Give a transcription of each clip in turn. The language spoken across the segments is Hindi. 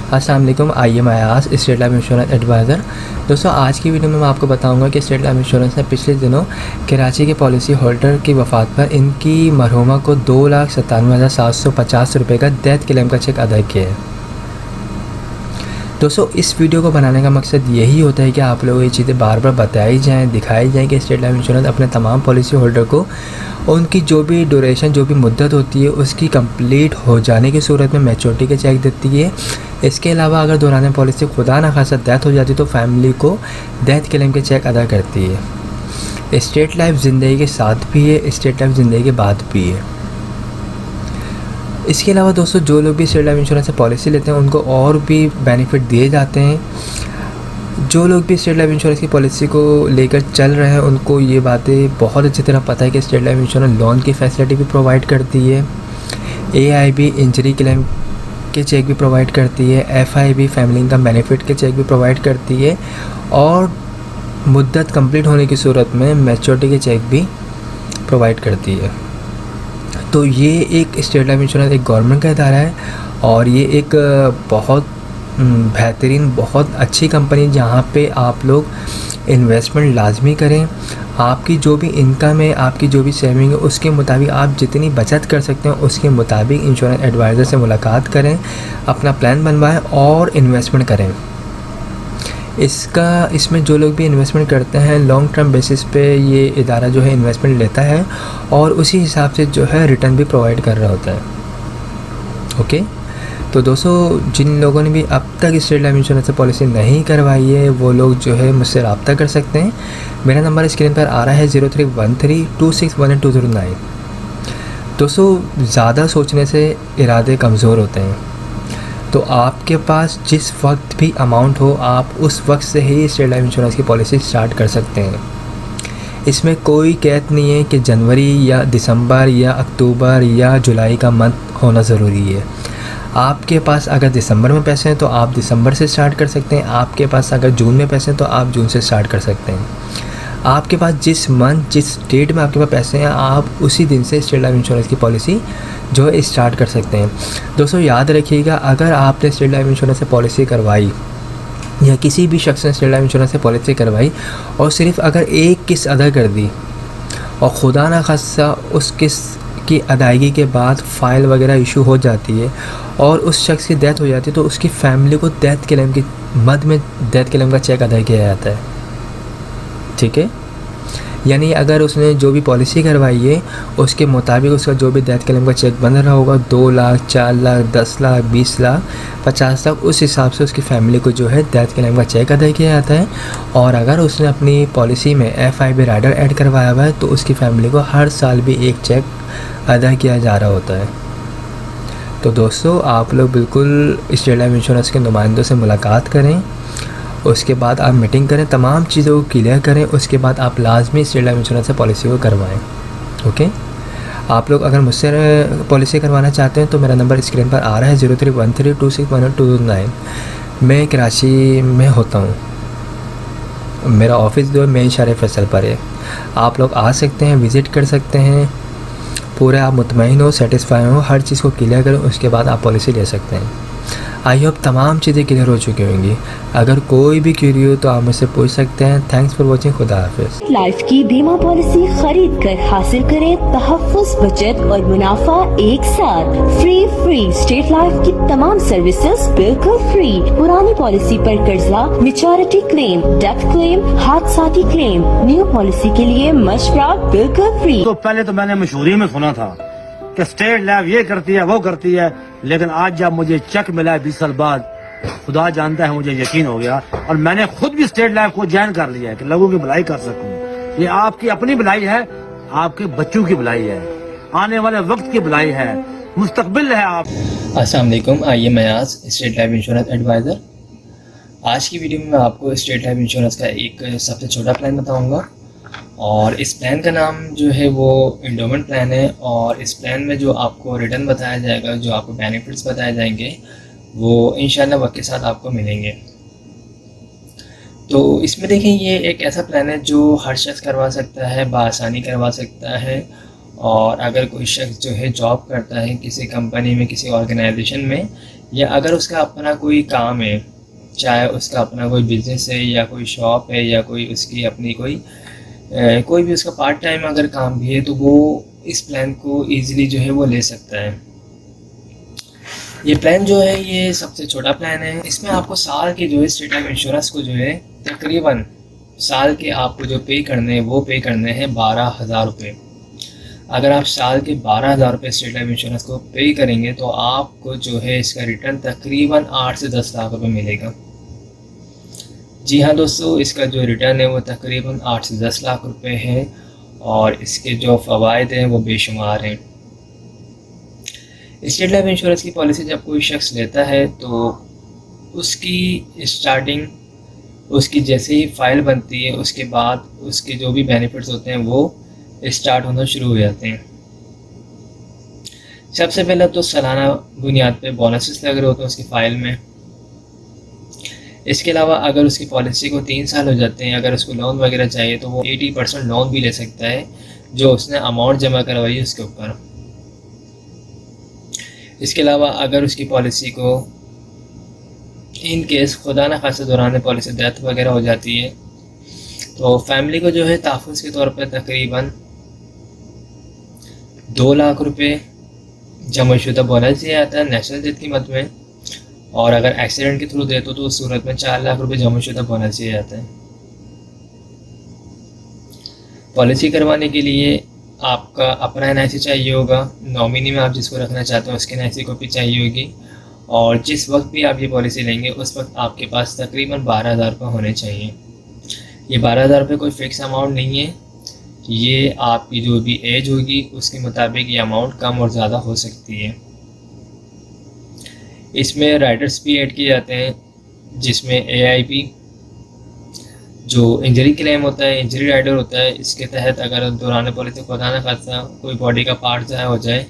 अस्सलाम वालेकुम। आइए मैं आयास, स्टेट लाइफ इंश्योरेंस एडवाइज़र। दोस्तों, आज की वीडियो में मैं आपको बताऊंगा कि स्टेट लाइफ इंश्योरेंस ने पिछले दिनों कराची के पॉलिसी होल्डर की वफ़ात पर इनकी मरहुमा को 2,97,750 रुपये का डेथ क्लेम का चेक अदा किया है। दोस्तों, इस वीडियो को बनाने का मकसद यही होता है कि आप लोगों को ये चीज़ें बार बार बताई जाएँ, दिखाई जाएँ कि स्टेट लाइफ इंश्योरेंस अपने तमाम पॉलिसी होल्डर को उनकी जो भी ड्यूरेशन, जो भी मुद्दत होती है, उसकी कंप्लीट हो जाने की सूरत में मैच्योरिटी के चेक देती है। इसके अलावा अगर दौरान पॉलिसी खुदा न खासा डेथ हो जाती है तो फैमिली को डेथ क्लेम के चेक अदा करती है। स्टेट लाइफ ज़िंदगी के साथ भी है, स्टेट लाइफ ज़िंदगी के बाद भी है। इसके अलावा दोस्तों, जो लोग भी स्टेट लाइफ इंश्योरेंस से पॉलिसी लेते हैं उनको और भी बेनिफिट दिए जाते हैं। जो लोग भी स्टेट लाइफ इंश्योरेंस की पॉलिसी को लेकर चल रहे हैं उनको ये बातें बहुत अच्छी तरह पता है कि स्टेट लाइफ इंश्योरेंस लोन की फैसिलिटी भी प्रोवाइड करती है, AIB इंजरी क्लेम के चेक भी प्रोवाइड करती है, FIB फैमिली इनकम बेनिफिट के चेक भी प्रोवाइड करती है और मुद्दत कंप्लीट होने की सूरत में मैच्योरिटी के चेक भी प्रोवाइड करती है। तो ये एक स्टेट लाइफ इंश्योरेंस एक गवर्नमेंट का इदारा है और ये एक बहुत बेहतरीन, बहुत अच्छी कंपनी जहाँ पे आप लोग इन्वेस्टमेंट लाजमी करें। आपकी जो भी इनकम है, आपकी जो भी सेविंग है, उसके मुताबिक आप जितनी बचत कर सकते हैं उसके मुताबिक इंश्योरेंस एडवाइज़र से मुलाकात करें, अपना प्लान बनवाएं और इन्वेस्टमेंट करें। इसमें जो लोग भी इन्वेस्टमेंट करते हैं लॉन्ग टर्म बेसिस पे ये इदारा जो है इन्वेस्टमेंट लेता है और उसी हिसाब से जो है रिटर्न भी प्रोवाइड कर रहा होता है। ओके, तो दोस्तों, जिन लोगों ने भी अब तक स्टेट लाइफ इंश्योरेंस से पॉलिसी नहीं करवाई है वो लोग जो है मुझसे रब्ता कर सकते हैं। मेरा नंबर स्क्रीन पर आ रहा है 0313261209। दोस्तों, ज़्यादा सोचने से इरादे कमज़ोर होते हैं, तो आपके पास जिस वक्त भी अमाउंट हो आप उस वक्त से ही स्टेट लाइफ इंश्योरेंस की पॉलिसी स्टार्ट कर सकते हैं। इसमें कोई कैद नहीं है कि जनवरी या दिसंबर या अक्टूबर या जुलाई का मंथ होना ज़रूरी है। आपके पास अगर दिसंबर में पैसे हैं तो आप दिसंबर से स्टार्ट कर सकते हैं, आपके पास अगर जून में पैसे हैं तो आप जून से स्टार्ट कर सकते हैं। आपके पास जिस मंथ, जिस डेट में आपके पास पैसे हैं आप उसी दिन से स्टेट लाइफ इंश्योरेंस की पॉलिसी जो है स्टार्ट कर सकते हैं। दोस्तों, याद रखिएगा, अगर आपने स्टेट लाइफ इंश्योरेंस से पॉलिसी करवाई या किसी भी शख्स ने स्टेट लाइफ इंश्योरेंस से पॉलिसी करवाई और सिर्फ अगर एक किस्त अदा कर दी और खुदा न खासा उस किस्त की अदायगी के बाद फ़ाइल वगैरह इशू हो जाती है और उस शख्स की डेथ हो जाती है तो उसकी फ़ैमिली को डेथ क्लेम की मद में डेथ क्लेम का चेक अदा किया जाता है। ठीक है, यानी अगर उसने जो भी पॉलिसी करवाई है उसके मुताबिक उसका जो भी डेथ क्लेम का चेक बन रहा होगा 2 लाख, 4 लाख, 10 लाख, 20 लाख, 50 लाख, उस हिसाब से उसकी फ़ैमिली को जो है डेथ क्लेम का चेक अदा किया जाता है। और अगर उसने अपनी पॉलिसी में FIB राइडर ऐड करवाया हुआ है तो उसकी फ़ैमिली को हर साल भी एक चेक अदा किया जा रहा होता है। तो दोस्तों, आप लोग बिल्कुल स्टेट लाइफ इंश्योरेंस के नुमाइंदों से मुलाकात करें, उसके बाद आप मीटिंग करें, तमाम चीज़ों को क्लियर करें, उसके बाद आप लाजमी स्टेट लाइफ इंश्योरेंस से पॉलिसी को करवाएं। ओके, आप लोग अगर मुझसे पॉलिसी करवाना चाहते हैं तो मेरा नंबर स्क्रीन पर आ रहा है 0313261209। मैं कराची में होता हूँ, मेरा ऑफिस जो है मेन शहर फैसल पर है। आप लोग आ सकते हैं, विज़िट कर सकते हैं, पूरे आप मुतमईन हो, सेटिस्फाई हो, हर चीज़ को क्लियर करें, उसके बाद आप पॉलिसी ले सकते हैं। आई होप तमाम चीज़ें क्लियर हो चुकी होंगी। अगर कोई भी क्यूरी हो तो आप मुझसे पूछ सकते हैं। Thanks for watching. खुदा हाफिज़। लाइफ की बीमा पॉलिसी खरीद कर हासिल करें तहफ़्फ़ुज़, बचत और मुनाफा एक साथ। फ्री स्टेट लाइफ की तमाम सर्विसेज बिल्कुल फ्री। पुरानी पॉलिसी पर कर्जा, मैच्योरिटी क्लेम, डेथ क्लेम, हादसाती क्लेम, न्यू पॉलिसी के लिए मशवरा बिल्कुल फ्री। तो पहले तो मैंने मशहूरी में सुना था कि स्टेट लाइफ ये करती है, वो करती है, लेकिन आज जब मुझे चेक मिला है 20 साल बाद, खुदा जानता है मुझे यकीन हो गया और मैंने खुद भी स्टेट लाइफ को ज्वाइन कर लिया है कि लोगों की भलाई कर सकूं। ये आपकी अपनी भलाई है, आपके बच्चों की भलाई है, आने वाले वक्त की भलाई है, मुस्तकबिल है आप। अस्सलाम वालेकुम। आइए मैं आज स्टेट लाइफ इंश्योरेंस एडवाइज़र। आज की वीडियो में मैं आपको स्टेट लाइफ इंश्योरेंस का एक सबसे छोटा प्लान बताऊंगा और इस प्लान का नाम जो है वो इंडोमेंट प्लान है। और इस प्लान में जो आपको रिटर्न बताया जाएगा, जो आपको बेनिफिट्स बताए जाएंगे, वो इंशाल्लाह वक्त के साथ आपको मिलेंगे। तो इसमें देखें, ये एक ऐसा प्लान है जो हर शख्स करवा सकता है, बआसानी करवा सकता है और अगर कोई शख्स जो है जॉब करता है किसी कंपनी में, किसी ऑर्गेनाइजेशन में, या अगर उसका अपना कोई काम है, चाहे उसका अपना कोई बिज़नेस है या कोई शॉप है या कोई उसकी अपनी कोई भी उसका पार्ट टाइम अगर काम भी है, तो वो इस प्लान को ईज़िली जो है वो ले सकता है। ये प्लान जो है ये सबसे छोटा प्लान है। इसमें आपको साल के जो है स्टेट लाइफ इंश्योरेंस को जो है तकरीबन साल के आपको जो पे करने हैं वो पे करने हैं 12,000 रुपये। अगर आप साल के 12,000 रुपये स्टेट लाइफ इंश्योरेंस को पे करेंगे तो आपको जो है इसका रिटर्न तकरीबन 8 से 10 लाख रुपये मिलेगा। जी हाँ दोस्तों, इसका जो रिटर्न है वो तकरीबन 8 से 10 लाख रुपये है और इसके जो फ़वाइद हैं वो बेशुमार हैं। स्टेट लाइफ इंश्योरेंस की पॉलिसी जब कोई शख्स लेता है तो उसकी स्टार्टिंग, उसकी जैसे ही फ़ाइल बनती है उसके बाद उसके जो भी बेनिफिट्स होते हैं वो स्टार्ट होना शुरू हो जाते हैं। सबसे पहले तो सालाना बुनियाद पे बोनसेस लग रहे होते हैं उसकी फ़ाइल में। इसके अलावा अगर उसकी पॉलिसी को 3 साल हो जाते हैं, अगर उसको लोन वगैरह चाहिए तो वो 80% लोन भी ले सकता है जो उसने अमाउंट जमा करवाई है उसके ऊपर। इसके अलावा अगर उसकी पॉलिसी को इन केस खुदा न खासा दौरान पॉलिसी डेथ वगैरह हो जाती है तो फैमिली को जो है तहफ़्फ़ुज़ के तौर पर तकरीबन 2 लाख रुपये जमाशुदा बोनस दिया जाता है नेशनल डेथ की मद में, और अगर एक्सीडेंट के थ्रू दे तो उस सूरत में 4 लाख रुपये जमाशुदा बोनस दिया जाता है। पॉलिसी करवाने के लिए आपका अपना NIC चाहिए होगा, नॉमिनी में आप जिसको रखना चाहते हो उसकी NIC कॉपी चाहिए होगी, और जिस वक्त भी आप ये पॉलिसी लेंगे उस वक्त आपके पास तकरीबन 12,000 रुपये होने चाहिए। ये 12,000 रुपये कोई फ़िक्स अमाउंट नहीं है, ये आपकी जो भी एज होगी उसके मुताबिक ये अमाउंट कम और ज़्यादा हो सकती है। इसमें राइडर्स भी ऐड किए जाते हैं जिसमें AIP जो इंजरी क्लेम होता है, इंजरी राइडर होता है, इसके तहत अगर दौरान पॉलिसी खुदा न खासा कोई बॉडी का पार्ट ज़ाया हो जाए,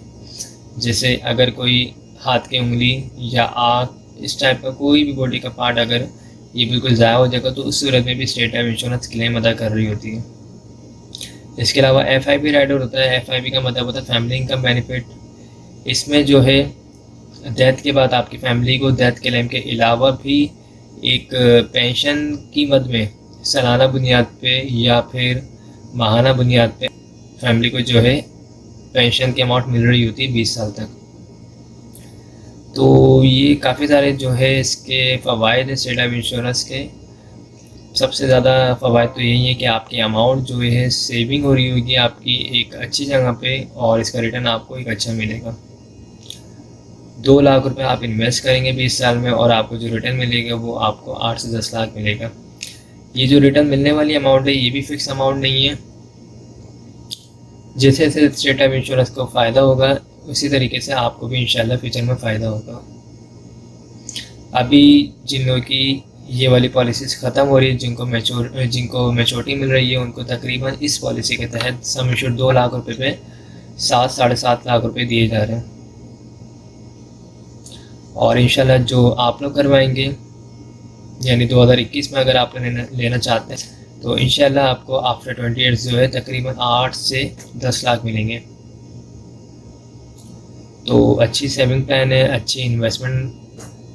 जैसे अगर कोई हाथ की उंगली या आँख, इस टाइप का कोई भी बॉडी का पार्ट अगर ये बिल्कुल ज़ाया हो जाएगा तो उस सूरत में भी स्टेट लाइफ इंश्योरेंस क्लेम अदा कर रही होती है। इसके अलावा FIP राइडर होता है। FIP का मतलब होता है फैमिली इनकम बेनिफिट। इसमें जो है डेथ के बाद आपकी फैमिली को डेथ क्लेम के अलावा भी एक पेंशन की मद में सालाना बुनियाद पे या फिर माहाना बुनियाद पे फैमिली को जो है पेंशन की अमाउंट मिल रही होती है 20 साल तक। तो ये काफ़ी सारे जो है इसके फ़वाइद हैं स्टेट लाइफ इंश्योरेंस के। सबसे ज़्यादा फ़वाइद तो यही है कि आपकी अमाउंट जो है सेविंग हो रही होगी आपकी एक अच्छी जगह पे, और इसका रिटर्न आपको एक अच्छा मिलेगा। 2 लाख रुपए आप इन्वेस्ट करेंगे 20 साल में और आपको जो रिटर्न मिलेगा वो आपको 8 से 10 लाख मिलेगा। ये जो रिटर्न मिलने वाली अमाउंट है ये भी फिक्स अमाउंट नहीं है। जैसे जैसे स्टेट लाइफ इंश्योरेंस को फ़ायदा होगा उसी तरीके से आपको भी इंशाल्लाह फ्यूचर में फ़ायदा होगा। अभी जिन लोगों की ये वाली पॉलिसीज़ ख़त्म हो रही है, जिनको मैच्योरिटी मिल रही है, उनको तकरीबन इस पॉलिसी के तहत सम एश्योर्ड 2 लाख रुपए पे 7-7.5 लाख रुपए दिए जा रहे हैं। और इंशाल्लाह जो आप लोग करवाएंगे यानी 2021 में अगर आप लेना चाहते हैं तो इंशाल्लाह आपको आफ्टर 20 ईयर्स जो है तकरीबन 8 से 10 लाख मिलेंगे। तो अच्छी सेविंग प्लान है, अच्छी इन्वेस्टमेंट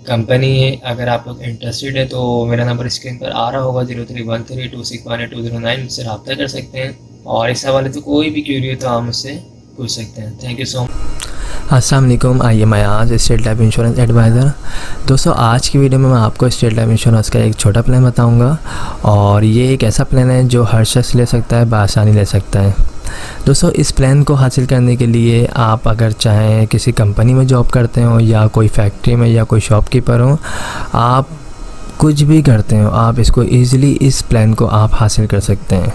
कंपनी है। अगर आप लोग इंटरेस्टेड है तो मेरा नंबर स्क्रीन पर आ रहा होगा 03132618 मुझसे रब्ता कर सकते हैं, और इस हवाले से कोई भी क्यूरी हो तो आप मुझसे पूछ सकते हैं। Thank you so much. अस्सलाम वालेकुम, आइए मैं आज स्टेट लाइफ इंश्योरेंस एडवाइज़र। दोस्तों आज की वीडियो में मैं आपको स्टेट लाइफ इंश्योरेंस का एक छोटा प्लान बताऊंगा, और ये एक ऐसा प्लान है जो हर शख्स ले सकता है, बआसानी ले सकता है। दोस्तों इस प्लान को हासिल करने के लिए आप अगर चाहें किसी कंपनी में जॉब करते हो या कोई फैक्ट्री में या कोई शॉपकीपर हो, आप कुछ भी करते हो, आप इसको ईज़िली इस प्लान को आप हासिल कर सकते हैं।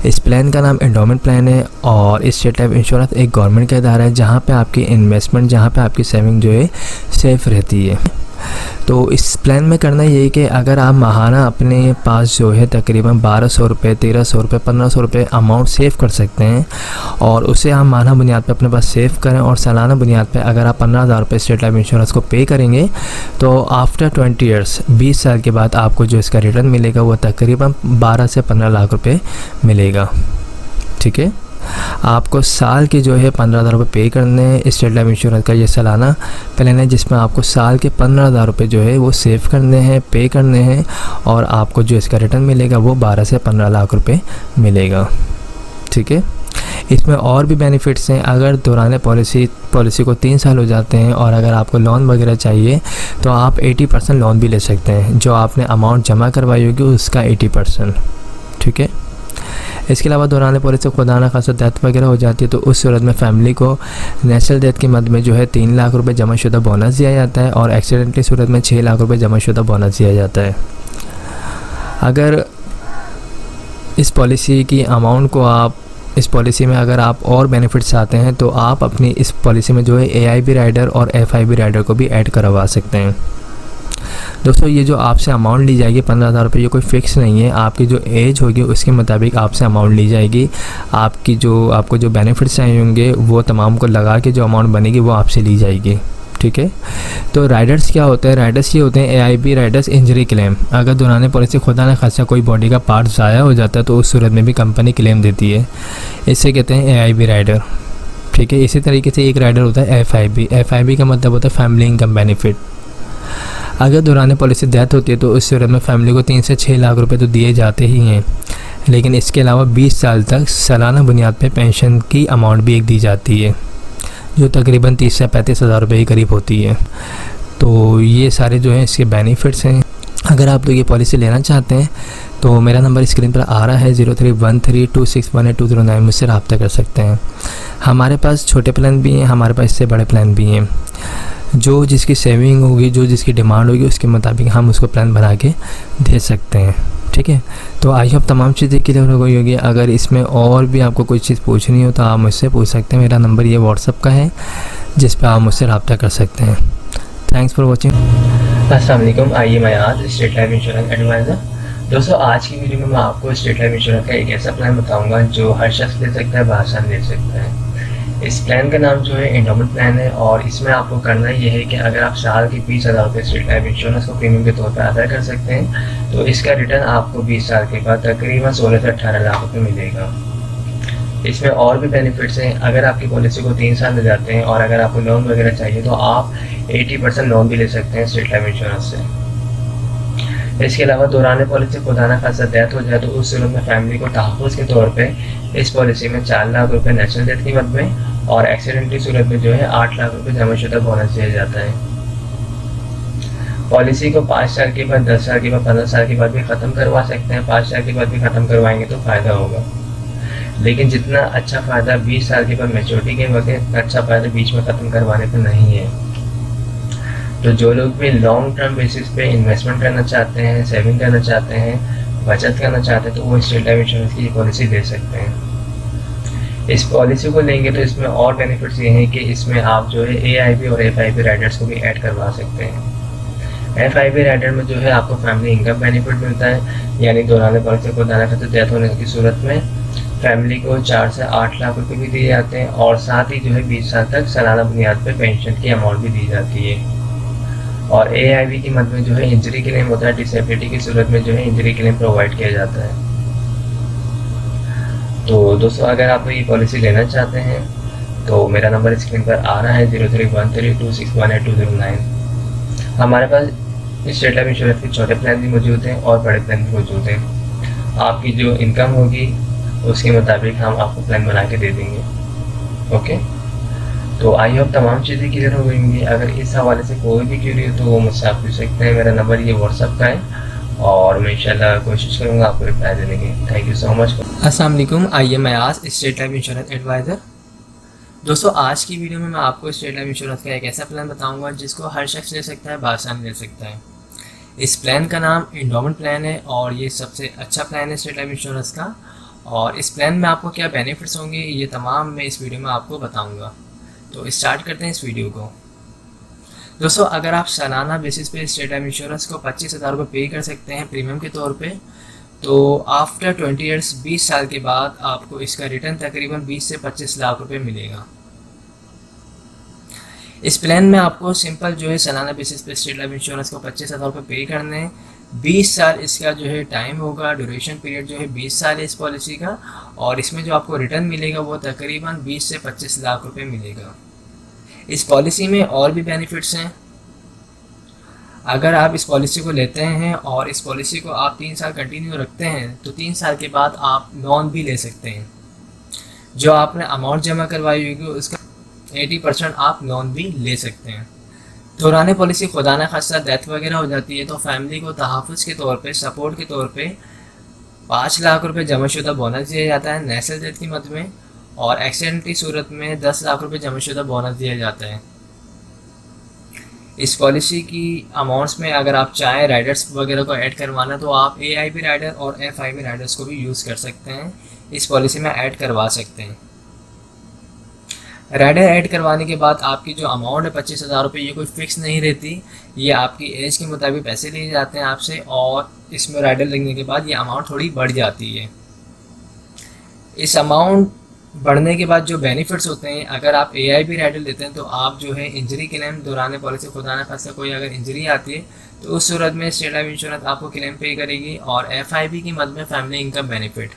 इस प्लान का नाम एंडोमेंट प्लान है, और इस स्टेट लाइफ इंश्योरेंस एक गवर्नमेंट का इदारा है जहाँ पे आपकी इन्वेस्टमेंट, जहाँ पे आपकी सेविंग जो है सेफ़ रहती है। तो इस प्लान में करना यही कि अगर आप माहाना अपने पास जो है तकरीबन 1200 रुपये, 1300 रुपये, 1500 रुपये अमाउंट सेव कर सकते हैं, और उसे आप माहाना बुनियाद पे अपने पास सेव करें, और सालाना बुनियाद पे अगर आप 15,000 रुपये स्टेट लाइफ इंश्योरेंस को पे करेंगे तो आफ्टर 20 ईयर्स 20 साल के बाद आपको जो इसका रिटर्न मिलेगा वो तकरीबन 12 से 15 लाख रुपये मिलेगा। ठीक है। आपको साल के जो है 15,000 रुपये पे करने हैं। स्टेट लाइफ इंश्योरेंस का ये सालाना प्लान है जिसमें आपको साल के 15,000 रुपये जो है वो सेव करने हैं, पे करने हैं, और आपको जो इसका रिटर्न मिलेगा वो 12 से 15 लाख रुपये मिलेगा। ठीक है, इसमें और भी बेनिफिट्स हैं। अगर दौरान पॉलिसी को 3 साल हो जाते हैं और अगर आपको लोन वगैरह चाहिए तो आप 80% लोन भी ले सकते हैं, जो आपने अमाउंट जमा करवाई होगी उसका 80%। ठीक है, इसके अलावा दौरान पॉलिसी खुदा न खासा डेथ वगैरह हो जाती है तो उस सूरत में फैमिली को नेचुरल डेथ की मद में जो है 3 लाख रुपये जमाशुदा बोनस दिया जाता है, और एक्सीडेंट की सूरत में 6 लाख रुपये जमाशुदा बोनस दिया जाता है। अगर इस पॉलिसी की अमाउंट को इस पॉलिसी में अगर आप और बेनिफिट्स चाहते हैं तो आप अपनी इस पॉलिसी में जो है AIB राइडर और FIB राइडर को भी ऐड करवा सकते हैं। दोस्तों, ये जो आपसे अमाउंट ली जाएगी 15,000 रुपये, ये कोई फ़िक्स नहीं है। आपकी जो एज होगी उसके मुताबिक आपसे अमाउंट ली जाएगी। आपको जो बेनिफिट्स चाहिए होंगे वो तमाम को लगा के जो अमाउंट बनेगी वो आपसे ली जाएगी। ठीक है, तो राइडर्स क्या होते हैं? राइडर्स ये होते हैं AIB राइडर्स इंजरी क्लेम। अगर दौरान पॉलिसी खुदा न खासा कोई बॉडी का पार्ट ज़ाया हो जाता है तो उस सूरत में भी कंपनी क्लेम देती है, इसे कहते हैं AIB राइडर। ठीक है, इसी तरीके से एक राइडर होता है FIB का मतलब होता है फैमिली इनकम बेनिफिट। अगर दौरान पॉलिसी डेथ होती है तो उस सूरत में फैमिली को 3 से 6 लाख रुपए तो दिए जाते ही हैं, लेकिन इसके अलावा 20 साल तक सालाना बुनियाद पे पेंशन की अमाउंट भी एक दी जाती है, जो तकरीबन 30 से 35 हज़ार रुपये के करीब होती है। तो ये सारे जो हैं इसके बेनिफिट्स हैं। अगर आप लोग ये पॉलिसी लेना चाहते हैं तो मेरा नंबर स्क्रीन पर आ रहा है 031326182009, मुझसे रब्ता कर सकते हैं। हमारे पास छोटे प्लान भी हैं, हमारे पास इससे बड़े प्लान भी हैं। जो जिसकी सेविंग होगी, जो जिसकी डिमांड होगी उसके मुताबिक हम उसको प्लान बना के दे सकते हैं। ठीक है, तो आई होप तमाम चीज़ें क्लियर हो गई होगी। अगर इसमें और भी आपको कोई चीज़ पूछनी हो तो आप मुझसे पूछ सकते हैं। मेरा नंबर ये व्हाट्सअप का है जिस पर आप मुझसे रब्ता कर सकते हैं। Thanks for watching. अस्सलाम वालेकुम, आइए मैं आज स्टेट लाइफ इंश्योरेंस एडवाइज़र। दोस्तों, आज की वीडियो में मैं आपको स्टेट लाइफ इंश्योरेंस का एक ऐसा प्लान बताऊंगा जो हर शख्स ले सकता है, बासानी ले सकता है। इस प्लान का नाम जो है एंडोमेंट प्लान है, और इसमें आपको करना ये है कि अगर आप साल के 20,000 रुपये स्टेट लाइफ इंश्योरेंस को प्रीमियम के तौर पर अदा कर सकते हैं तो इसका रिटर्न आपको 20 साल के बाद तकरीबन 16 से 18 लाख रुपये मिलेगा। इसमें और भी बेनिफिट्स हैं। अगर आपकी पॉलिसी को 3 साल में जाते हैं और अगर आपको लोन वगैरह चाहिए तो आप 80% लोन भी ले सकते हैं स्टेट लाइफ इंश्योरेंस से। इसके अलावा दौरान पॉलिसी खुदा न खासा डेथ हो जाए तो उस सूरत में फैमिली को तहफ़्फ़ुज़ के तौर पे इस पॉलिसी में 4 लाख रुपए नेचुरल डेथ की मद में और एक्सीडेंट की सूरत में जो है 8 लाख रुपए जमाशुदा बोनस दिया जाता है। पॉलिसी को 5 साल के बाद, 10 साल के बाद, 15 साल के बाद भी ख़त्म करवा सकते हैं। 5 साल के बाद भी ख़त्म करवाएंगे तो फ़ायदा होगा, लेकिन जितना अच्छा फ़ायदा 20 साल के बाद मैच्योरिटी के वक्त है, इतना अच्छा फ़ायदा बीच में ख़त्म करवाने पर नहीं है। तो जो लोग भी लॉन्ग टर्म बेसिस पे इन्वेस्टमेंट करना चाहते हैं, सेविंग करना चाहते हैं, बचत करना चाहते हैं तो वो स्टेट लाइफ इंश्योरेंस की पॉलिसी ले सकते हैं। इस पॉलिसी को लेंगे तो इसमें और बेनिफिट्स ये हैं कि इसमें आप जो है AIB और FIB राइडर्स को भी ऐड करवा सकते हैं। FIB राइडर में जो है आपको फैमिली इनकम बेनिफिट मिलता है, यानी दौरान पॉलिसी को दाना खाते डेथ होने की सूरत में फैमिली को 4 से 8 लाख रुपए भी दिए जाते हैं, और साथ ही जो है 20 साल तक सालाना बुनियाद पर पेंशन की अमाउंट भी दी जाती है। और AIB की मद में जो है इंजरी क्लेम होता है, डिसेबिलिटी की सूरत में जो है इंजरी क्लेम प्रोवाइड किया जाता है। तो दोस्तों, अगर आप ये पॉलिसी लेना चाहते हैं तो मेरा नंबर स्क्रीन पर आ रहा है 031326182009। हमारे पास स्टेट लाइफ इंश्योरेंस के छोटे प्लान भी मौजूद हैं और बड़े प्लान भी मौजूद हैं। आपकी जो इनकम होगी उसके मुताबिक हम आपको प्लान बना के दे देंगे। ओके, तो आई होप तमाम चीज़ें क्लियर हो गई होंगी। अगर इस हवाले से कोई भी क्यूरी हो तो वो मुझसे आप पूछ सकते हैं। मेरा नंबर ये व्हाट्सअप का है और मैं इंशाल्लाह कोशिश करूँगा आपको रिप्लाई देने की। Thank you so much. अस्सलाम वालेकुम, आइए मैं आज स्टेट लाइफ इंश्योरेंस एडवाइज़र। दोस्तों, आज की वीडियो में मैं आपको स्टेट लाइफ इंश्योरेंस का एक ऐसा प्लान बताऊंगा जिसको हर शख्स ले सकता है, बासानी ले सकता है। इस प्लान का नाम एंडोमेंट प्लान है और ये सबसे अच्छा प्लान है स्टेट लाइफ इंश्योरेंस का। और इस प्लान में आपको क्या बेनिफिट्स होंगे ये तमाम मैं इस वीडियो में आपको बताऊँगा। तो स्टार्ट करते हैं इस वीडियो को। दोस्तों, अगर आप सालाना बेसिस पे स्टेट लाइफ इंश्योरेंस को 25,000 रुपये पे कर सकते हैं प्रीमियम के तौर पे, तो आफ्टर 20 ईयर्स 20 साल के बाद आपको इसका रिटर्न तकरीबन 20 से 25 लाख रुपए मिलेगा। इस प्लान में आपको सिंपल जो है सालाना बेसिस पे स्टेट लाइफ इंश्योरेंस को 25,000 रुपये पे करने हैं। 20 साल इसका जो है टाइम होगा, ड्यूरेशन पीरियड जो है 20 साल है इस पॉलिसी का, और इसमें जो आपको रिटर्न मिलेगा वो तकरीबन 20 से 25 लाख रुपए मिलेगा। इस पॉलिसी में और भी बेनिफिट्स हैं। अगर आप इस पॉलिसी को लेते हैं और इस पॉलिसी को आप 3 साल कंटिन्यू रखते हैं तो 3 साल के बाद आप लोन भी ले सकते हैं। जो आपने अमाउंट जमा करवाई होगी उसका 80% आप लोन भी ले सकते हैं। दौरान पॉलिसी खुदा न खास्ता डेथ वगैरह हो जाती है तो फैमिली को तहफ़्फ़ुज़ के तौर पे, सपोर्ट के तौर पे 5 लाख रुपए जमाशुदा बोनस दिया जाता है नेचुरल डेथ की मद में, और एक्सीडेंट की सूरत में 10 लाख रुपए जमाशुदा बोनस दिया जाता है। इस पॉलिसी की अमाउंट्स में अगर आप चाहें राइडर्स वगैरह को ऐड करवाना तो आप AIB राइडर और FIB राइडर्स को भी यूज़ कर सकते हैं, इस पॉलिसी में ऐड करवा सकते हैं। राइडर ऐड करवाने के बाद आपकी जो अमाउंट है 25,000 रुपये, ये कोई फ़िक्स नहीं रहती, ये आपकी एज के मुताबिक पैसे लिए जाते हैं आपसे, और इसमें राइडर लगने के बाद ये अमाउंट थोड़ी बढ़ जाती है। इस अमाउंट बढ़ने के बाद जो बेनिफिट्स होते हैं, अगर आप AIB राइडर लेते हैं तो आप जो है इंजरी क्लेम दौरान पॉलिसी खुदा न खास्ता कोई अगर इंजरी आती है तो उस सूरत में स्टेट लाइफ इंश्योरेंस आपको क्लेम पे करेगी, और FIB की मद में फैमिली इनकम बेनिफिट।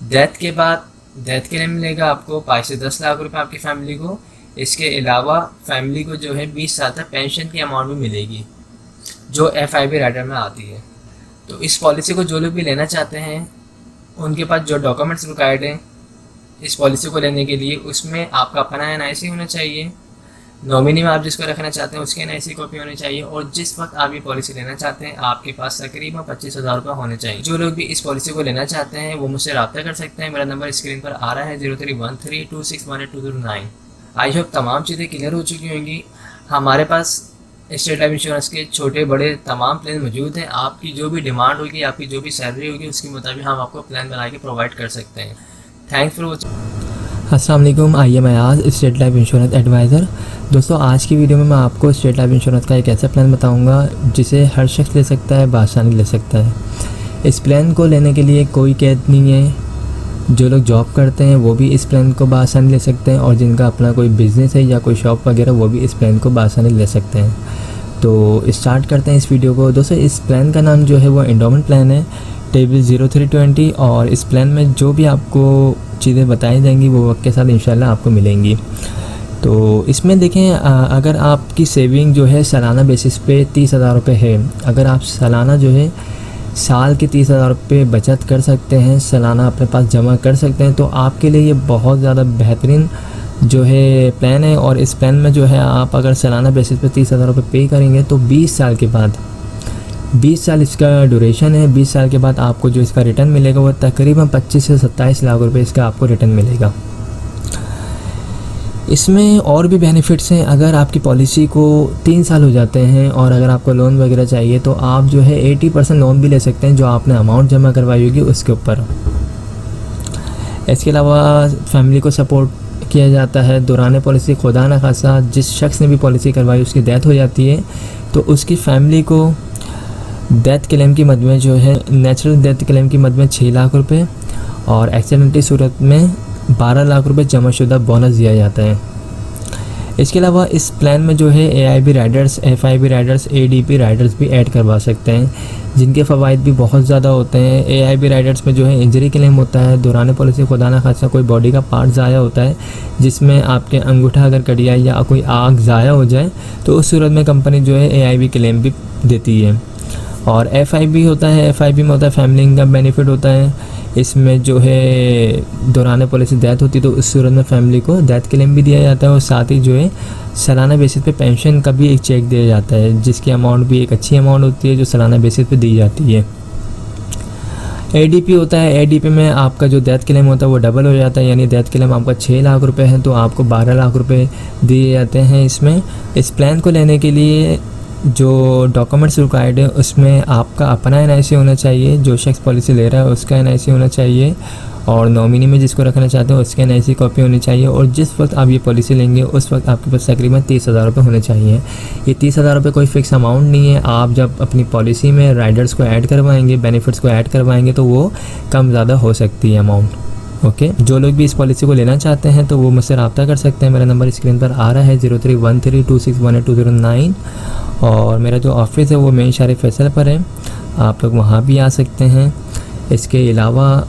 डेथ के बाद डेथ क्लेम मिलेगा आपको 5 से 10 लाख रुपए आपकी फैमिली को। इसके अलावा फैमिली को जो है 20 साल तक पेंशन की अमाउंट भी मिलेगी जो FIB राइडर में आती है। तो इस पॉलिसी को जो लोग भी लेना चाहते हैं उनके पास जो डॉक्यूमेंट्स रिक्वायर्ड हैं इस पॉलिसी को लेने के लिए, उसमें आपका अपना NIC होना चाहिए, नॉमिनी में आप जिसको रखना चाहते हैं उसकी NIC कॉपी होनी चाहिए, और जिस वक्त आप ये पॉलिसी लेना चाहते हैं आपके पास तकरीबन 25,000 रुपये होने चाहिए। जो लोग भी इस पॉलिसी को लेना चाहते हैं वो मुझसे रब्ता कर सकते हैं। मेरा नंबर स्क्रीन पर आ रहा है 031326182209। आई होप तमाम चीज़ें क्लियर हो चुकी होंगी। हमारे पास स्टेट लाइफ इंश्योरेंस के छोटे बड़े तमाम प्लान मौजूद हैं। आपकी जो भी डिमांड होगी, आपकी जो भी सैलरी होगी, उसके मुताबिक हम आपको प्लान बना के प्रोवाइड कर सकते हैं। Thanks for watching. अस्सलाम वालेकुम, आइए मैं आज स्टेट लाइफ इंश्योरेंस एडवाइज़र। दोस्तों आज की वीडियो में मैं आपको स्टेट लाइफ इंश्योरेंस का एक ऐसा प्लान बताऊंगा जिसे हर शख्स ले सकता है, बआसानी ले सकता है। इस प्लान को लेने के लिए कोई कैद नहीं है। जो लोग जॉब करते हैं वो भी इस प्लान को बआसानी ले सकते हैं, और जिनका अपना कोई बिज़नेस है या कोई शॉप वगैरह वो भी इस प्लान को बआसानी ले सकते हैं। तो स्टार्ट करते हैं इस वीडियो को। दोस्तों इस प्लान का नाम जो है वो एंडोमेंट प्लान है, टेबल 0320, और इस प्लान में जो भी आपको चीज़ें बताई जाएंगी वो वक्त के साथ इंशाल्लाह आपको मिलेंगी। तो इसमें देखें, अगर आपकी सेविंग जो है सालाना बेसिस पे 30,000 रुपये है, अगर आप सालाना जो है साल के 30,000 रुपये बचत कर सकते हैं, सालाना अपने पास जमा कर सकते हैं, तो आपके लिए ये बहुत ज़्यादा बेहतरीन जो है प्लान है। और इस प्लान में जो है आप अगर सालाना बेसिस पे 30,000 रुपये पे करेंगे तो 20 साल के बाद, 20 साल इसका ड्यूरेशन है, 20 साल के बाद आपको जो इसका रिटर्न मिलेगा वो तकरीबन 25 से 27 लाख रुपए इसका आपको रिटर्न मिलेगा। इसमें और भी बेनिफिट्स हैं। अगर आपकी पॉलिसी को 3 साल हो जाते हैं और अगर आपको लोन वगैरह चाहिए तो आप जो है 80% लोन भी ले सकते हैं जो आपने अमाउंट जमा करवाई होगी उसके ऊपर। इसके अलावा फैमिली को सपोर्ट किया जाता है। दौरान पॉलिसी खुदा न खासा जिस शख्स ने भी पॉलिसी करवाई उसकी डेथ हो जाती है तो उसकी फैमिली को डेथ क्लेम की मद में जो है नेचुरल डेथ क्लेम की मद में 6 लाख रुपए और एक्सीडेंट की सूरत में 12 लाख रुपए जमाशुदा बोनस दिया जाता है। इसके अलावा इस प्लान में जो है AIB Riders, FIB Riders, ADP Riders भी ऐड करवा सकते हैं जिनके फ़वाइद भी बहुत ज़्यादा होते हैं। AIB राइडर्स में जो है इंजरी क्लेम होता है, दौरान पॉलिसी खुदा न खासा कोई बॉडी का पार्ट ज़ाया होता है जिसमें आपके अंगूठा अगर कट जाए या कोई आग ज़ाया हो जाए तो उस सूरत में कंपनी जो है AIB क्लेम भी देती है। और FIB होता है, FIB में होता है फैमिली इनकम बेनिफिट होता है। इसमें जो है दौरान पॉलिसी डेथ होती है तो उस सूरत में फैमिली को डेथ क्लेम भी दिया जाता है और साथ ही जो है सालाना बेसिस पे पेंशन का भी एक चेक दिया जाता है जिसकी अमाउंट भी एक अच्छी अमाउंट होती है जो सालाना बेसिस पे दी जाती है। ADP होता है, ADP में आपका जो डेथ क्लेम होता है वो डबल हो जाता है, यानी डेथ क्लेम आपका 6 लाख रुपए है तो आपको 12 लाख रुपए दिए जाते हैं। इसमें इस प्लान को लेने के लिए जो डॉक्यूमेंट्स रिक्वायर्ड है उसमें आपका अपना NIC होना चाहिए, जो शख्स पॉलिसी ले रहा है उसका NIC होना चाहिए और नॉमिनी में जिसको रखना चाहते हैं उसके NIC कॉपी होनी चाहिए। और जिस वक्त आप ये पॉलिसी लेंगे उस वक्त आपके पास तकरीबन 30,000 रुपये होने चाहिए। ये 30,000 रुपये कोई फ़िक्स अमाउंट नहीं है। आप जब अपनी पॉलिसी में राइडर्स को ऐड करवाएंगे, बेनिफिट्स को ऐड करवाएंगे तो वो कम ज़्यादा हो सकती है अमाउंट। ओके जो लोग भी इस पॉलिसी को लेना चाहते हैं तो वो मुझसे रब्ता कर सकते हैं। मेरा नंबर स्क्रीन पर आ रहा है 03132618 और मेरा जो ऑफिस है वो मेन शहर फैसल पर है, आप लोग वहाँ भी आ सकते हैं। इसके अलावा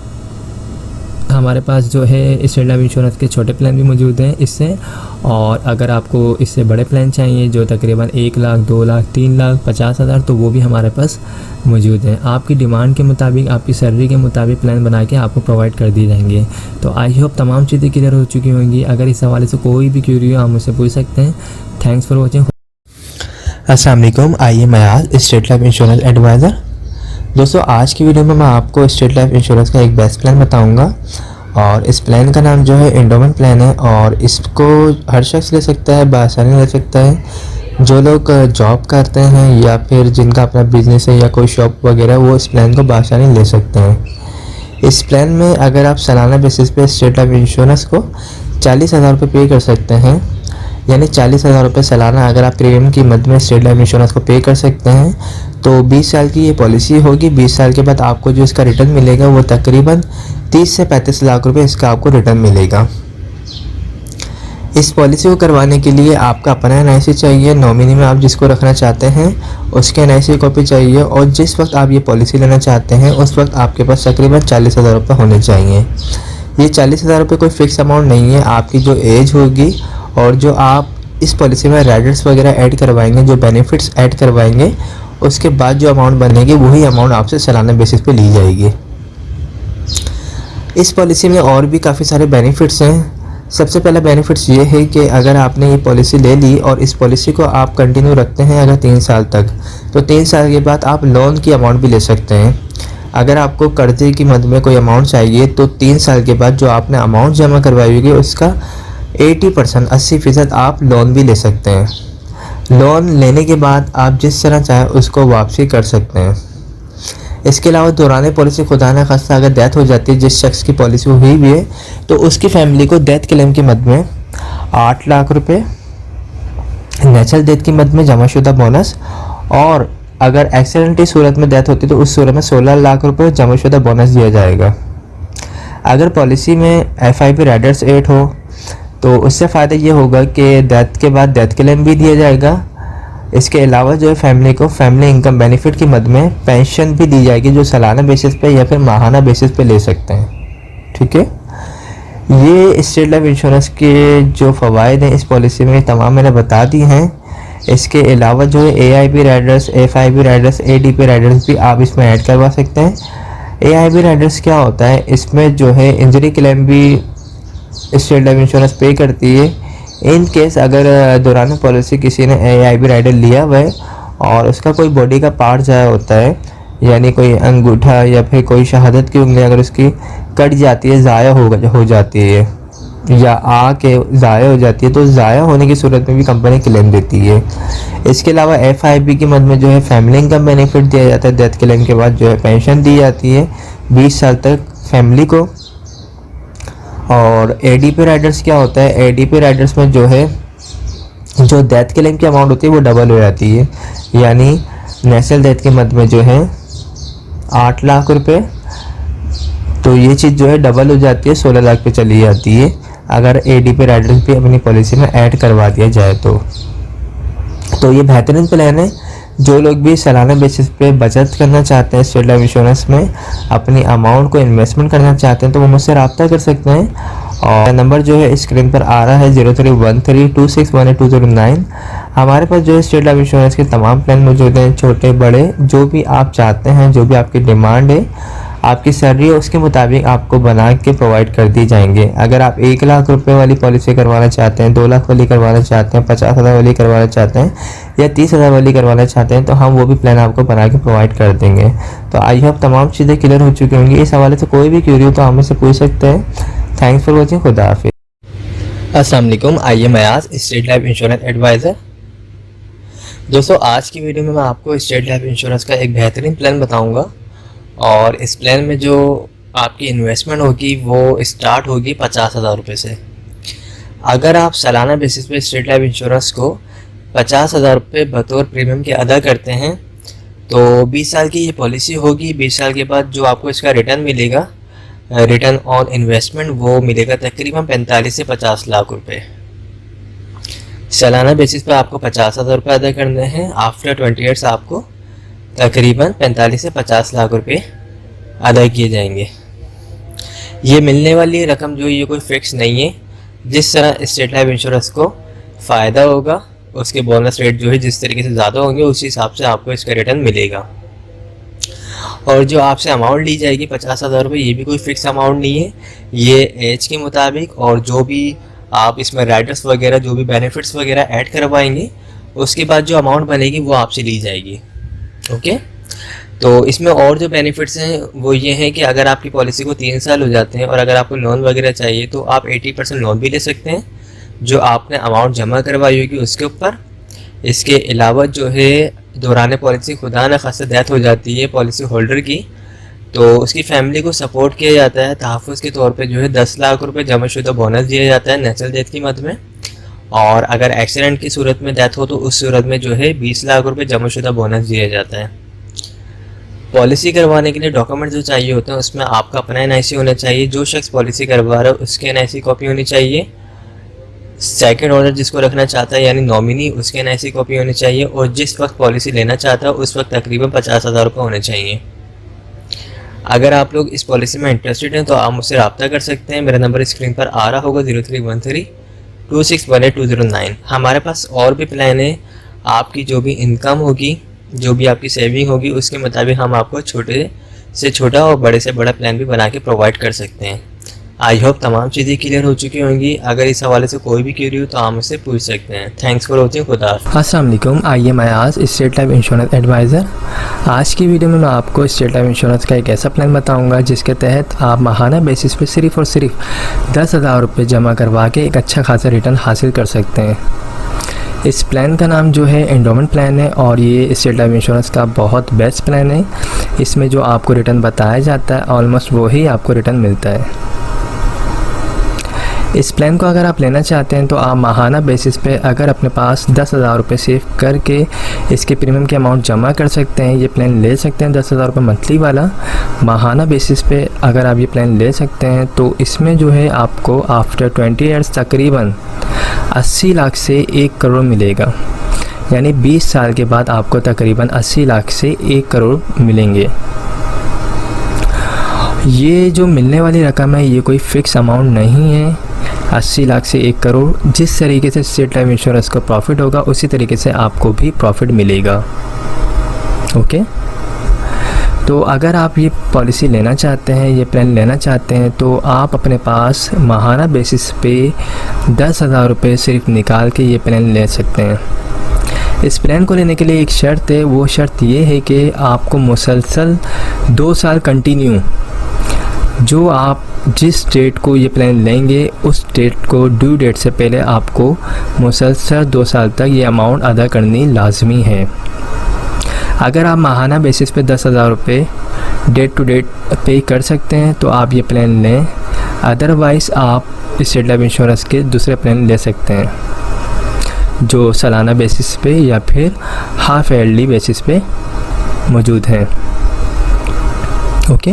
हमारे पास जो है स्टेट लाइफ इंश्योरेंस के छोटे प्लान भी मौजूद हैं इससे, और अगर आपको इससे बड़े प्लान चाहिए जो तकरीबन 1 लाख 2 लाख 3 लाख 50,000 तो वो भी हमारे पास मौजूद हैं। आपकी डिमांड के मुताबिक, आपकी सैलरी के मुताबिक प्लान बना के आपको प्रोवाइड कर दिए जाएंगे। तो आई होप तमाम चीज़ें क्लियर हो चुकी होंगी। अगर इस हवाले से कोई भी क्यूरी हो आप मुझसे पूछ सकते हैं। Thanks for watching. अस्सलाम वालेकुम, आइए मैं आज स्टेट लाइफ इंश्योरेंस एडवाइज़र। दोस्तों आज की वीडियो में मैं आपको स्टेट लाइफ इंश्योरेंस का एक बेस्ट प्लान बताऊंगा और इस प्लान का नाम जो है एंडोमेंट प्लान है और इसको हर शख्स ले सकता है, बआसानी ले सकता है। जो लोग जॉब करते हैं या फिर जिनका अपना बिजनेस है या कोई शॉप वगैरह, वो इस प्लान को बआसानी ले सकते हैं। इस प्लान में अगर आप सालाना बेसिस पे स्टेट लाइफ इंश्योरेंस को 40,000 रुपये पे कर सकते हैं, यानी 40,000 रुपये सालाना अगर आप प्रीमियम की मद में स्टेट लाइफ इंश्योरेंस को पे कर सकते हैं तो 20 साल की ये पॉलिसी होगी। 20 साल के बाद आपको जो इसका रिटर्न मिलेगा वो तकरीबन 30 से 35 लाख रुपए इसका आपको रिटर्न मिलेगा। इस पॉलिसी को करवाने के लिए आपका अपना एनआईसी चाहिए, नॉमिनी में आप जिसको रखना चाहते हैं उसके एनआईसी कॉपी चाहिए और जिस वक्त आप ये पॉलिसी लेना चाहते हैं उस वक्त आपके पास तकरीबन 40,000 रुपये होने चाहिए। ये 40,000 रुपये कोई फ़िक्स अमाउंट नहीं है, आपकी जो एज होगी और जो आप इस पॉलिसी में राइडर्स वगैरह ऐड करवाएंगे, जो बेनिफिट्स ऐड करवाएंगे, उसके बाद जो अमाउंट बनेगी वही अमाउंट आपसे सालाना बेसिस पे ली जाएगी। इस पॉलिसी में और भी काफ़ी सारे बेनिफिट्स हैं। सबसे पहला बेनिफिट्स ये है कि अगर आपने ये पॉलिसी ले ली और इस पॉलिसी को आप कंटिन्यू रखते हैं अगर 3 साल तक, तो 3 साल के बाद आप लोन की अमाउंट भी ले सकते हैं। अगर आपको कर्जे की मद में कोई अमाउंट चाहिए तो 3 साल के बाद जो आपने अमाउंट जमा करवाई होगी उसका 80% 80% आप लोन भी ले सकते हैं। लोन लेने के बाद आप जिस तरह चाहें उसको वापसी कर सकते हैं। इसके अलावा दौरान पॉलिसी खुदा न खास्ता अगर डेथ हो जाती है, जिस शख्स की पॉलिसी हुई भी है, तो उसकी फैमिली को डेथ क्लेम की मद में 8 लाख रुपए, नेचुरल डेथ की मद में जमाशुदा बोनस, और अगर एक्सीडेंटली सूरत में डेथ होती है तो उस सूरत में 16 लाख रुपए जमाशुदा बोनस दिया जाएगा। अगर पॉलिसी में FIP राइडर्स 8 हो तो उससे फ़ायदा ये होगा कि डेथ के बाद डेथ क्लेम भी दिया जाएगा। इसके अलावा जो है फैमिली को फैमिली इनकम बेनिफिट की मद में पेंशन भी दी जाएगी जो सालाना बेसिस पे या फिर माहाना बेसिस पे ले सकते हैं। ठीक है, ये स्टेट लाइफ इंश्योरेंस के जो फ़वाइद हैं इस पॉलिसी में तमाम मैंने बता दी हैं। इसके अलावा जो है AIP Riders, FIP Riders, ADP Riders भी आप इसमें ऐड करवा सकते हैं। AIP राइडर्स क्या होता है, इसमें जो है इंजरी क्लेम भी स्टेट लाइफ इंश्योरेंस पे करती है। इन केस अगर दौरान पॉलिसी किसी ने AIP राइडर लिया हुआ है और उसका कोई बॉडी का पार्ट ज़ाया होता है, यानी कोई अंगूठा या फिर कोई शहादत की उंगली अगर उसकी कट जाती है, ज़ाया हो जाती है या आके ज़ाया हो जाती है, तो ज़ाया होने की सूरत में भी कंपनी क्लेम देती है। इसके अलावा FIP की मद में जो है फैमिली इनकम बेनिफिट दिया जाता है। डेथ क्लेम के बाद जो है पेंशन दी जाती है 20 साल तक फैमिली को। और ADP राइडर्स क्या होता है, ADP राइडर्स में जो है जो डेथ क्लेम की अमाउंट होती है वो डबल हो जाती है, यानी नेशनल डेथ की मद में जो है 8 लाख रुपए, तो ये चीज़ जो है डबल हो जाती है, 16 लाख पे चली जाती है अगर ADP राइडर्स भी अपनी पॉलिसी में ऐड करवा दिया जाए तो ये बेहतरीन प्लान है। जो लोग भी सालाना बेसिस पे बचत करना चाहते हैं स्टेट लाइफ इंश्योरेंस में, अपनी अमाउंट को इन्वेस्टमेंट करना चाहते हैं तो वो मुझसे रब्ता कर सकते हैं और नंबर जो है स्क्रीन पर आ रहा है 031326182009। हमारे पास जो है स्टेट लाइफ इंश्योरेंस के तमाम प्लान मौजूद हैं, छोटे बड़े, जो भी आप चाहते हैं, जो भी आपकी डिमांड है, आपकी सैलरी है उसके मुताबिक आपको बना के प्रोवाइड कर दी जाएंगे। अगर आप 1 लाख रुपए वाली पॉलिसी करवाना चाहते हैं, 2 लाख वाली करवाना चाहते हैं, 50,000 वाली करवाना चाहते हैं या 30,000 वाली करवाना चाहते हैं तो हम वो भी प्लान आपको बना के प्रोवाइड कर देंगे। तो आई होप तमाम चीज़ें क्लियर हो चुकी होंगी। इस हवाले से कोई भी क्यूरी हो तो हम मुझसे पूछ सकते हैं। Thanks for watching. खुदा हाफिज़। अस्सलाम वालेकुम, आइए मैं आज स्टेट लाइफ इंश्योरेंस एडवाइज़र। दोस्तों आज की वीडियो में मैं आपको स्टेट लाइफ इंश्योरेंस का एक बेहतरीन प्लान बताऊंगा और इस प्लान में जो आपकी इन्वेस्टमेंट होगी वो स्टार्ट होगी 50,000 रुपये से। अगर आप सालाना बेसिस पे स्टेट लाइफ इंश्योरेंस को 50,000 रुपये बतौर प्रीमियम के अदा करते हैं तो 20 साल की ये पॉलिसी होगी। 20 साल के बाद जो आपको इसका रिटर्न मिलेगा रिटर्न ऑन इन्वेस्टमेंट वो मिलेगा तकरीबन 45 से 50 लाख रुपए। सालाना बेसिस पे आपको 50,000 रुपये अदा करने हैं। आफ्टर 20 ईयर्स आपको तकरीबन 45 से 50 लाख रुपए अदा किए जाएंगे। ये मिलने वाली रकम जो ये कोई फिक्स नहीं है, जिस तरह स्टेट लाइफ इंश्योरेंस को फ़ायदा होगा उसके बोनस रेट जो है जिस तरीके से ज़्यादा होंगे उसी हिसाब से आपको इसका रिटर्न मिलेगा। और जो आपसे अमाउंट ली जाएगी 50,000 रुपये, ये भी कोई फिक्स अमाउंट नहीं है, ये एज के मुताबिक और जो भी आप इसमें राइडर्स वगैरह जो भी बेनिफिट्स वगैरह ऐड करवाएंगे उसके बाद जो अमाउंट बनेगी वो आपसे ली जाएगी। ओके, तो इसमें और जो बेनिफिट्स हैं वो ये हैं कि अगर आपकी पॉलिसी को 3 साल हो जाते हैं और अगर आपको लोन वगैरह चाहिए तो आप 80% लोन भी ले सकते हैं जो आपने अमाउंट जमा करवाई होगी उसके ऊपर। इसके अलावा जो है दौरान पॉलिसी खुदा न खासा डेथ हो जाती है पॉलिसी होल्डर की, तो उसकी फैमिली को सपोर्ट किया जाता है तहफ़्फ़ुज़ के तौर पे जो है 10 लाख रुपए जमाशुदा बोनस दिया जाता है नेचुरल डेथ की मद में। और अगर एक्सीडेंट की सूरत में डेथ हो तो उस सूरत में जो है 20 लाख रुपए जमाशुदा बोनस दिया जाता है। पॉलिसी करवाने के लिए डॉक्यूमेंट जो चाहिए होते हैं उसमें आपका अपना NIC होना चाहिए, जो शख्स पॉलिसी करवा रहा है उसके NIC कॉपी होनी चाहिए, सेकंड ऑनर जिसको रखना चाहता है यानी नॉमिनी उसके NIC कॉपी होनी चाहिए, और जिस वक्त पॉलिसी लेना चाहता है उस वक्त तकरीबन 50,000 रुपये होने चाहिए। अगर आप लोग इस पॉलिसी में इंटरेस्टेड हैं तो आप मुझसे रब्ता कर सकते हैं। मेरा नंबर स्क्रीन पर आ रहा होगा 03132618 हमारे पास और भी प्लान है। आपकी जो भी इनकम होगी, जो भी आपकी सेविंग होगी उसके मुताबिक हम आपको छोटे से छोटा और बड़े से बड़ा प्लान भी बना के प्रोवाइड कर सकते हैं। आई होप तमाम चीज़ें क्लियर हो चुकी होंगी। अगर इस हवाले से कोई भी क्वेरी हो तो आप मुझसे पूछ सकते हैं। Thanks for watching. खुदा हाफ़िज़। अस्सलाम वालेकुम, I am Ayaz, State Life insurance adviser. आज की वीडियो में मैं आपको स्टेट लाइफ इंश्योरेंस का एक ऐसा प्लान बताऊंगा जिसके तहत आप माहाना बेसिस पे सिर्फ़ और सिर्फ 10,000 रुपये जमा करवा के एक अच्छा खासा रिटर्न हासिल कर सकते हैं। इस प्लान का नाम जो है एंडोमेंट प्लान है और ये स्टेट लाइफ इंश्योरेंस का बहुत बेस्ट प्लान है। इसमें जो आपको रिटर्न बताया जाता है ऑलमोस्ट वही आपको रिटर्न मिलता है। इस प्लान को अगर आप लेना चाहते हैं तो आप माहाना बेसिस पे अगर अपने पास 10,000 रुपये सेव करके इसके प्रीमियम के अमाउंट जमा कर सकते हैं, ये प्लान ले सकते हैं। 10,000 रुपये मंथली वाला माहाना बेसिस पे अगर आप ये प्लान ले सकते हैं तो इसमें जो है आपको आफ्टर 20 ईयर्स तकरीबन 80 लाख से 1 करोड़ मिलेगा, यानी 20 साल के बाद आपको तकरीबन 80 लाख से 1 करोड़ मिलेंगे। ये जो मिलने वाली रकम है ये कोई फ़िक्स अमाउंट नहीं है। 80 लाख से 1 करोड़ जिस तरीके से स्टेट लाइफ इंश्योरेंस को प्रॉफिट होगा उसी तरीके से आपको भी प्रॉफिट मिलेगा। ओके, तो अगर आप ये पॉलिसी लेना चाहते हैं, ये प्लान लेना चाहते हैं तो आप अपने पास माहाना बेसिस पे 10,000 रुपये सिर्फ निकाल के ये प्लान ले सकते हैं। इस प्लान को लेने के लिए एक शर्त है, वो शर्त ये है कि आपको मुसलसल 2 साल कंटिन्यू जो आप जिस डेट को ये प्लान लेंगे उस डेट को ड्यू डेट से पहले आपको मुसलसल 2 साल तक ये अमाउंट अदा करनी लाजमी है। अगर आप माहाना बेसिस पे 10,000 रुपये डेट टू डेट पे कर सकते हैं तो आप ये प्लान लें, अदरवाइज़ आप स्टेट लाइफ इंश्योरेंस के दूसरे प्लान ले सकते हैं जो सालाना बेसिस पे या फिर हाफ ईयरली बेसिस पे मौजूद हैं। ओके,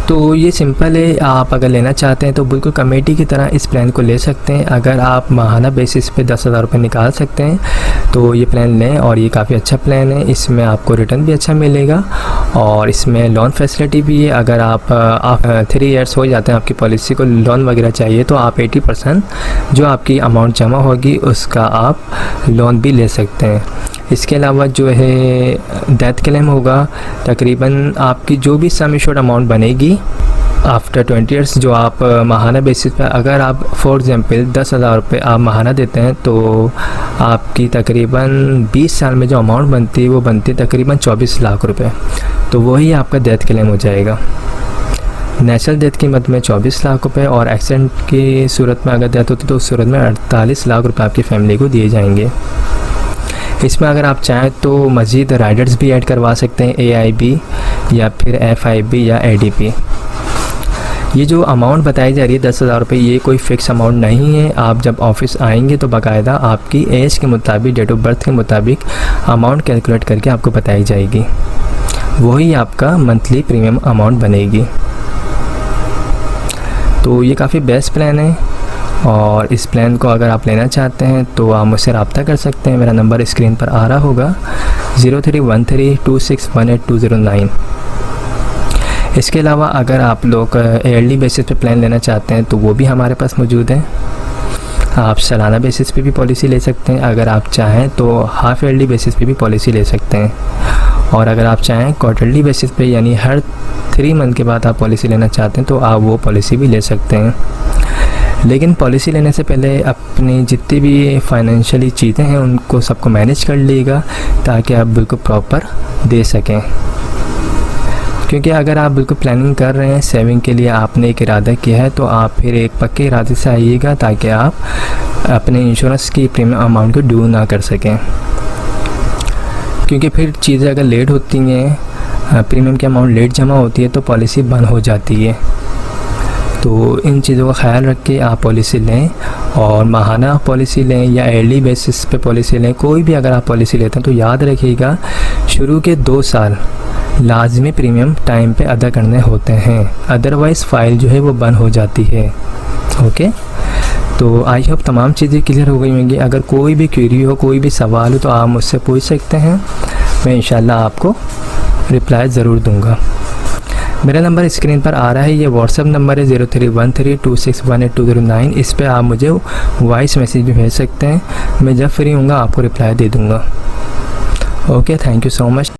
तो ये सिंपल है। आप अगर लेना चाहते हैं तो बिल्कुल कमेटी की तरह इस प्लान को ले सकते हैं। अगर आप माहाना बेसिस पे 10,000 रुपये निकाल सकते हैं तो ये प्लान लें और ये काफ़ी अच्छा प्लान है। इसमें आपको रिटर्न भी अच्छा मिलेगा और इसमें लोन फैसिलिटी भी है। अगर आप 3 ईयर्स हो जाते हैं आपकी पॉलिसी को लोन वगैरह चाहिए तो आप 80% जो आपकी अमाउंट जमा होगी उसका आप लोन भी ले सकते हैं। इसके अलावा जो है डेथ क्लेम होगा, तकरीबन आपकी जो भी सम एश्योर्ड अमाउंट बनेगी आफ्टर 20 ईयर्स जो आप माहाना बेसिस पे अगर आप फॉर एग्ज़ाम्पल 10,000 रुपये आप माहाना देते हैं तो आपकी तकरीबन 20 साल में जो अमाउंट बनती है वो बनती है तकरीबन 24 लाख रुपए, तो वही आपका डेथ क्लेम हो जाएगा। नेचुरल डेथ की मद में 24 लाख रुपए और एक्सीडेंट की सूरत में अगर डेथ होती तो उस सूरत में 48 लाख रुपए आपकी फैमिली को दिए जाएंगे। इसमें अगर आप चाहें तो मज़ीद राइडर्स भी ऐड करवा सकते हैं, AIB या फिर FIB या ADP। ये जो अमाउंट बताई जा रही है 10,000 रुपये, ये कोई फ़िक्स अमाउंट नहीं है। आप जब ऑफिस आएंगे तो बाकायदा आपकी एज के मुताबिक, डेट ऑफ बर्थ के मुताबिक अमाउंट कैलकुलेट करके आपको बताई जाएगी, वही आपका मंथली प्रीमियम अमाउंट बनेगी। तो ये काफ़ी बेस्ट प्लान है, और इस प्लान को अगर आप लेना चाहते हैं तो आप मुझसे रब्ता कर सकते हैं। मेरा नंबर स्क्रीन पर आ रहा होगा 031326182009। इसके अलावा अगर आप लोग ईयरली बेसिस पे प्लान लेना चाहते हैं तो वो भी हमारे पास मौजूद है। आप सालाना बेसिस पे भी पॉलिसी ले सकते हैं, अगर आप चाहें तो हाफ ईयरली बेसिस पे भी पॉलिसी ले सकते हैं, और अगर आप चाहें क्वार्टरली बेसिस पे यानी हर 3 मंथ के बाद आप पॉलिसी लेना चाहते हैं तो आप वो पॉलिसी भी ले सकते हैं। लेकिन पॉलिसी लेने से पहले अपनी जितनी भी फाइनेंशियली चीज़ें हैं उनको सबको मैनेज कर लीजिएगा, ताकि आप बिल्कुल प्रॉपर दे सकें। क्योंकि अगर आप बिल्कुल प्लानिंग कर रहे हैं, सेविंग के लिए आपने एक इरादा किया है, तो आप फिर एक पक्के इरादे से आइएगा, ताकि आप अपने इंश्योरेंस की प्रीमियम अमाउंट को ड्यू ना कर सकें। क्योंकि फिर चीज़ें अगर लेट होती हैं, प्रीमियम की अमाउंट लेट जमा होती है तो पॉलिसी बंद हो जाती है। तो इन चीज़ों का ख्याल रख के आप पॉलिसी लें, और माहाना पॉलिसी लें या ईयरली बेसिस पे पॉलिसी लें, कोई भी अगर आप पॉलिसी लेते हैं तो याद रखिएगा शुरू के 2 साल लाजमी प्रीमियम टाइम पे अदा करने होते हैं, अदरवाइज़ फ़ाइल जो है वो बंद हो जाती है। ओके, तो आई होप तमाम चीज़ें क्लियर हो गई होंगी। अगर कोई भी क्वेरी हो, कोई भी सवाल हो तो आप मुझसे पूछ सकते हैं, मैं इंशाल्लाह आपको रिप्लाई ज़रूर दूंगा। मेरा नंबर स्क्रीन पर आ रहा है, ये व्हाट्सएप नंबर है 031326182009। इस पे आप मुझे वॉइस मैसेज भी भेज सकते हैं, मैं जब फ्री हूँगा आपको रिप्लाई दे दूँगा। Okay, thank you so much.